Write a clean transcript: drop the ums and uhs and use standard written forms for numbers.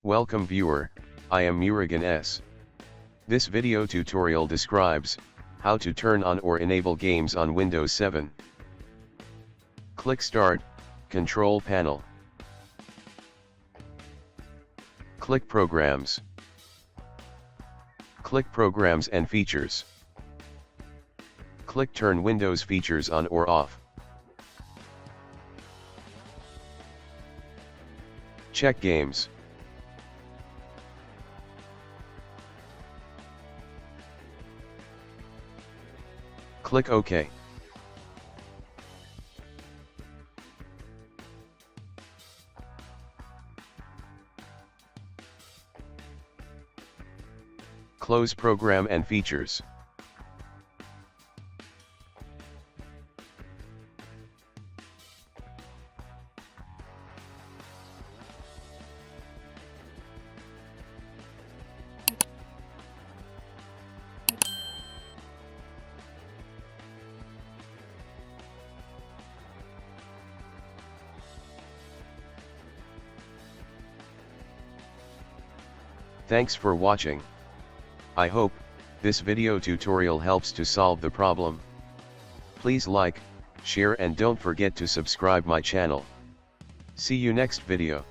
Welcome viewer, I am Murugan S. This video tutorial describes how to turn on or enable games on Windows 7. Click Start, Control Panel. Click Programs. Click Programs and Features. Click Turn Windows features on or off. Check Games. Click OK. Close Program and Features. Thanks for watching. I hope this video tutorial helps to solve the problem. Please like, share and don't forget to subscribe my channel. See you next video.